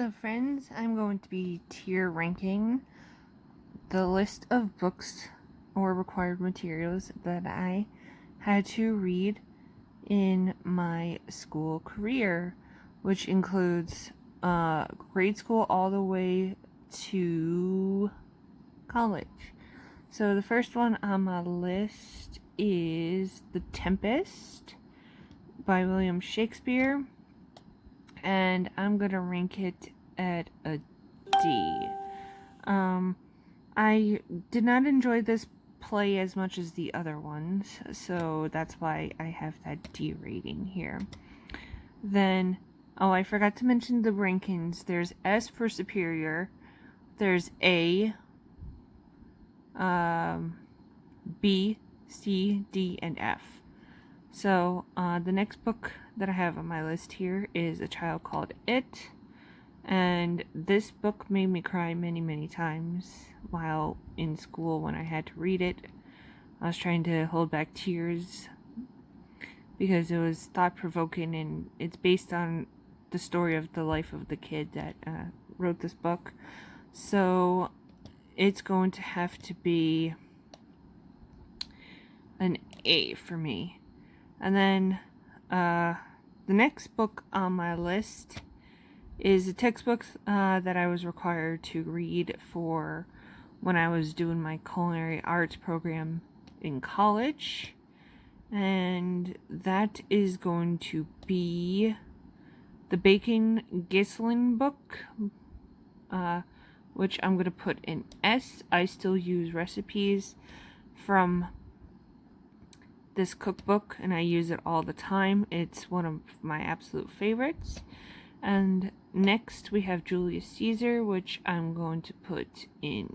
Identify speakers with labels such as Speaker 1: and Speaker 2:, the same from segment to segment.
Speaker 1: Hello friends, I'm going to be tier ranking the list of books or required materials that I had to read in my school career, which includes grade school all the way to college. So the first one on my list is The Tempest by William Shakespeare, and I'm gonna rank it at a D. I did not enjoy this play as much as the other ones, so that's why I have that D rating here. Then, I forgot to mention the rankings. There's S for superior, there's A, B, C, D, and F. So, the next book that I have on my list here is A Child Called It. And this book made me cry many, many times while in school when I had to read it. I was trying to hold back tears because it was thought-provoking, and it's based on the story of the life of the kid that wrote this book. So it's going to have to be an A for me. And then the next book on my list is a textbook that I was required to read for when I was doing my culinary arts program in college, and that is going to be the Bacon Ghislaine book, which I'm going to put in S. I still use recipes from this cookbook and I use it all the time. It's one of my absolute favorites. And next we have Julius Caesar, which I'm going to put in,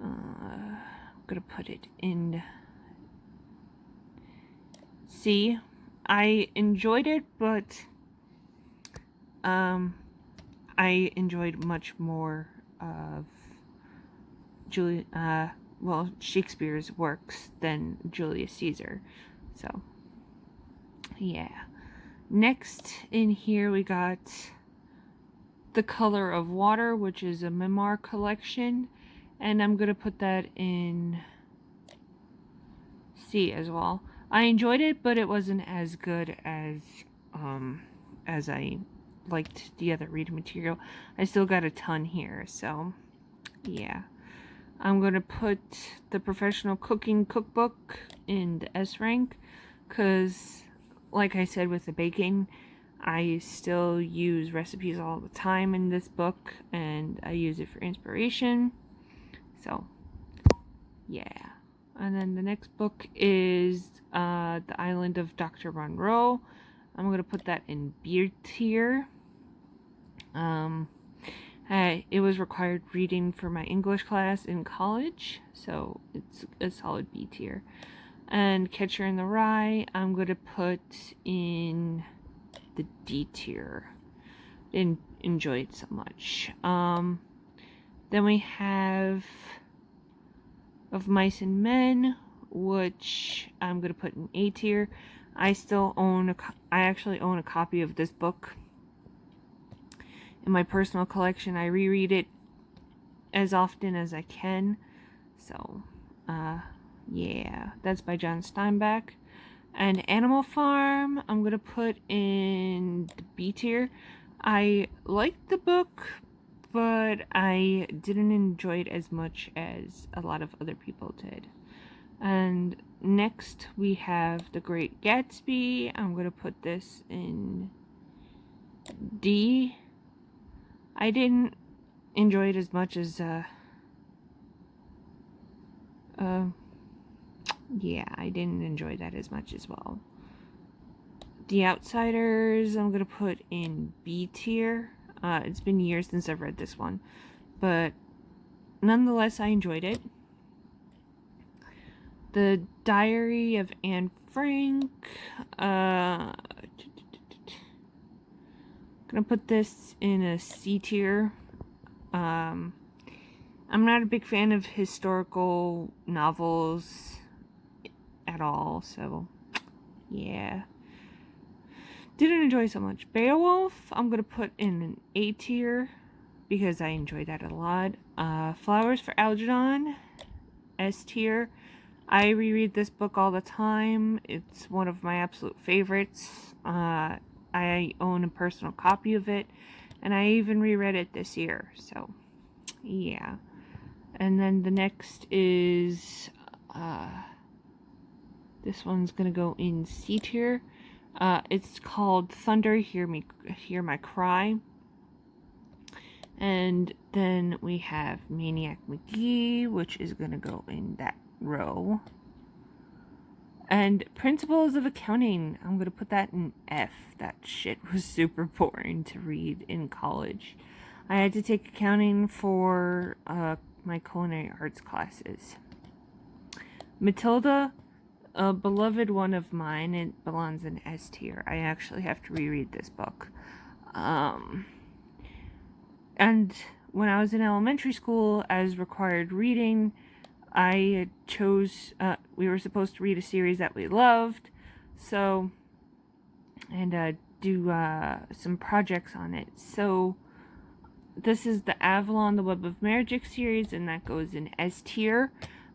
Speaker 1: I'm going to put it in C. I enjoyed it, but I enjoyed much more of Shakespeare's works than Julius Caesar. So, yeah. Next in here we got The Color of Water, which is a memoir collection, and I'm going to put that in C as well. I enjoyed it, but it wasn't as good as I liked the other reading material. I still got a ton here, so yeah. I'm going to put The Professional Cooking Cookbook in the S rank, because like I said with the baking, I still use recipes all the time in this book, and I use it for inspiration. So, yeah. And then the next book is The Island of Dr. Monroe. I'm going to put that in B tier. It was required reading for my English class in college, so it's a solid B tier. And Catcher in the Rye, I'm going to put in the D tier. Didn't enjoy it so much. Then we have Of Mice and Men, which I'm going to put in A tier. I actually own a copy of this book in my personal collection. I reread it as often as I can. So, yeah, that's by John Steinbeck. And Animal Farm, I'm going to put in the B tier. I liked the book, but I didn't enjoy it as much as a lot of other people did. And next we have The Great Gatsby. I'm going to put this in D. I didn't enjoy it as much as, yeah, I didn't enjoy that as much as well. The Outsiders, I'm going to put in B tier. It's been years since I've read this one, but nonetheless, I enjoyed it. The Diary of Anne Frank, I'm going to put this in a C tier. I'm not a big fan of historical novels at all, so yeah. didn't enjoy so much. Beowulf, I'm going to put in an A tier because I enjoyed that a lot. Flowers for Algernon, S tier. I reread this book all the time. It's one of my absolute favorites. I own a personal copy of it, and I even reread it this year. So, yeah. And then the next is this one's gonna go in C tier. It's called Thunder, Hear My Cry. And then we have Maniac Magee, which is gonna go in that row. And Principles of Accounting, I'm gonna put that in F. That shit was super boring to read in college. I had to take accounting for my culinary arts classes. Matilda, a beloved one of mine, it belongs in S tier. I actually have to reread this book. And when I was in elementary school, as required reading, I chose, we were supposed to read a series that we loved, so, and do some projects on it. So, this is the Avalon, the Web of Magic series, and that goes in S tier.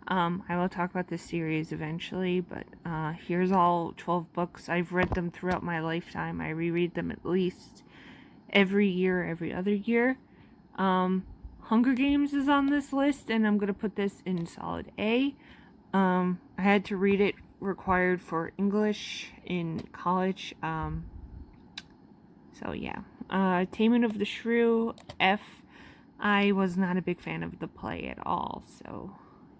Speaker 1: I will talk about this series eventually, but here's all 12 books. I've read them throughout my lifetime. I reread them at least every year, every other year. Hunger Games is on this list, and I'm going to put this in solid A. I had to read it required for English in college. So yeah. Taming of the Shrew, F. I was not a big fan of the play at all, so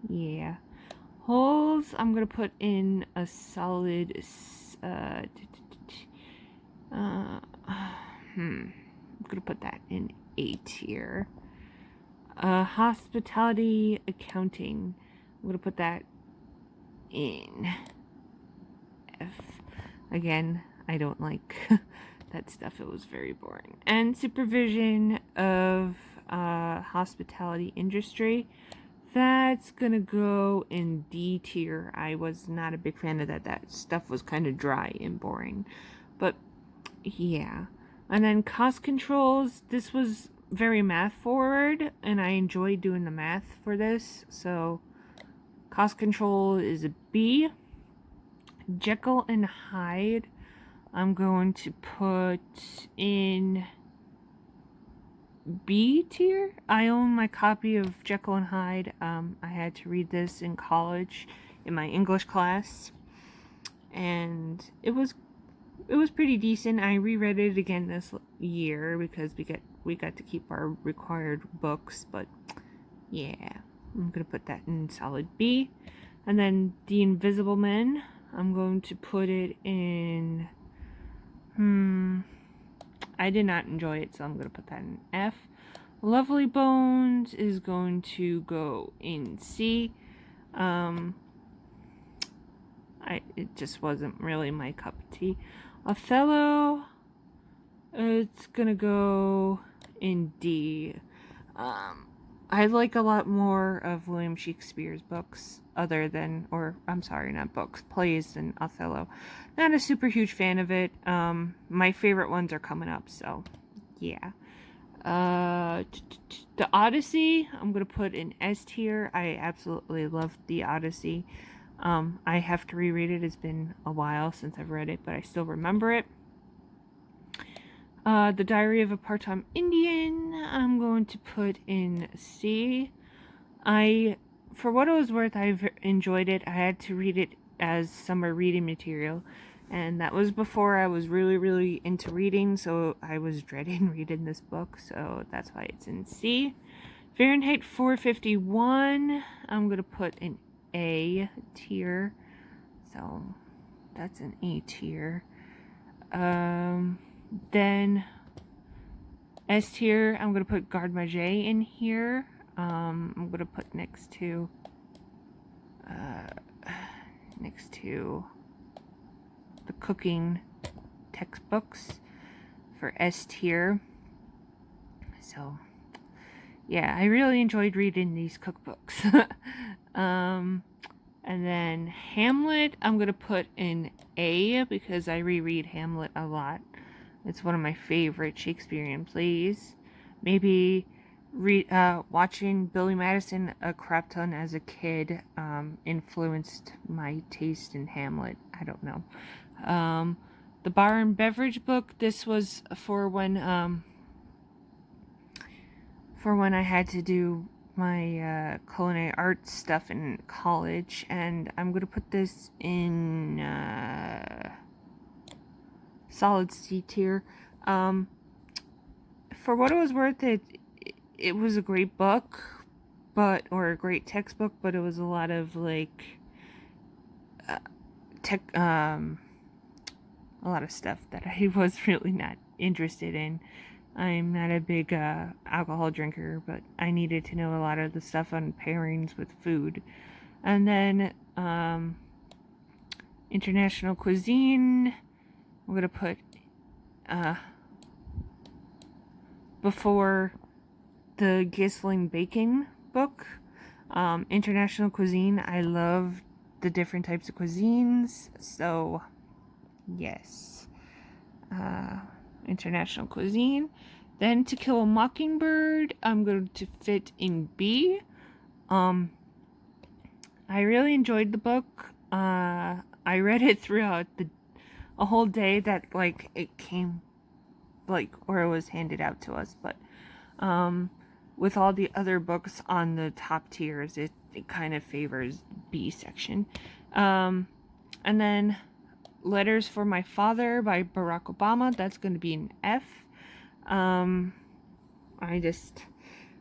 Speaker 1: yeah. Holes, I'm going to put in a solid, I'm going to put that in A tier. Hospitality Accounting, I'm going to put that in F. Again, I don't like that stuff. It was very boring. And Supervision of Hospitality Industry, that's gonna go in D tier. I was not a big fan of that. That stuff was kind of dry and boring. But yeah. And then Cost Controls, this was very math forward, and I enjoyed doing the math for this. So Cost Control is a B. Jekyll and Hyde, I'm going to put in B tier. I own my copy of Jekyll and Hyde. I had to read this in college in my English class, and it was pretty decent. I reread it again this year because we got to keep our required books, but yeah, I'm gonna put that in solid B. And then The Invisible Men, I'm going to put it in I did not enjoy it, so I'm going to put that in F. Lovely Bones is going to go in C. It just wasn't really my cup of tea. Othello, it's going to go in D. I like a lot more of William Shakespeare's books not books, plays than Othello. Not a super huge fan of it. My favorite ones are coming up, so yeah. The Odyssey, I'm going to put in S tier. I absolutely loved The Odyssey. I have to reread it. It's been a while since I've read it, but I still remember it. The Diary of a Part-Time Indian, I'm going to put in C. For what it was worth, I've enjoyed it. I had to read it as summer reading material, and that was before I was really, really into reading, so I was dreading reading this book, so that's why it's in C. Fahrenheit 451, I'm going to put in A tier, so that's an A tier. Then S tier, I'm going to put Garde Manger in here. I'm going to put next to the cooking textbooks for S tier. So, yeah, I really enjoyed reading these cookbooks. And then Hamlet, I'm going to put in A because I reread Hamlet a lot. It's one of my favorite Shakespearean plays. Maybe watching Billy Madison a crap ton as a kid influenced my taste in Hamlet. I don't know. The Bar and Beverage book. This was for when I had to do my culinary arts stuff in college, and I'm gonna put this in solid C tier. For what it was worth, it was a great book, or a great textbook, but it was a lot of like a lot of stuff that I was really not interested in. I'm not a big alcohol drinker, but I needed to know a lot of the stuff on pairings with food. And then international cuisine, I'm going to put before the Ghislaine Baking book. International cuisine, I love the different types of cuisines, so yes. International cuisine. Then To Kill a Mockingbird, I'm going to fit in B. I really enjoyed the book. I read it throughout a whole day that like it came or it was handed out to us, but with all the other books on the top tiers, it kind of favors B section. And then Letters for My Father by Barack Obama, that's going to be an F.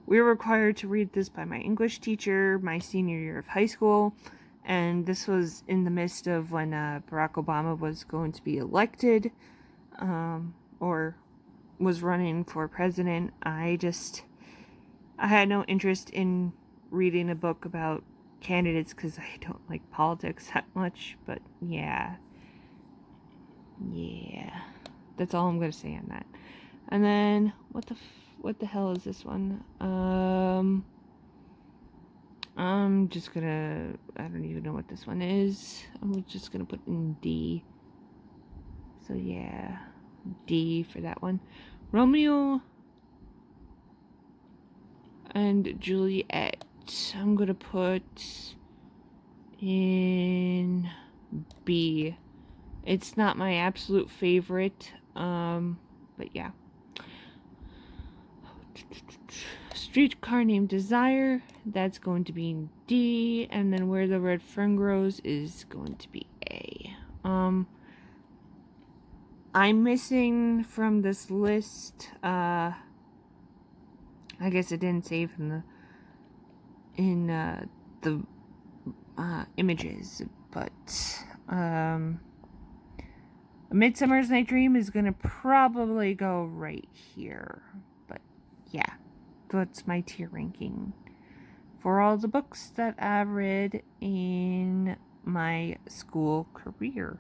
Speaker 1: We were required to read this by my English teacher my senior year of high school, and this was in the midst of when Barack Obama was going to be elected, or was running for president. I had no interest in reading a book about candidates because I don't like politics that much, but yeah, that's all I'm gonna say on that. And then what the hell is this one? I'm just gonna, I don't even know what this one is. I'm just gonna put in D. So yeah, D for that one. Romeo and Juliet, I'm gonna put in B. It's not my absolute favorite, but yeah. Streetcar Named Desire, that's going to be in D, and then Where the Red Fern Grows is going to be A. I'm missing from this list, I guess it didn't save in the images, but A Midsummer's Night Dream is gonna probably go right here, but yeah, that's my tier ranking for all the books that I've read in my school career.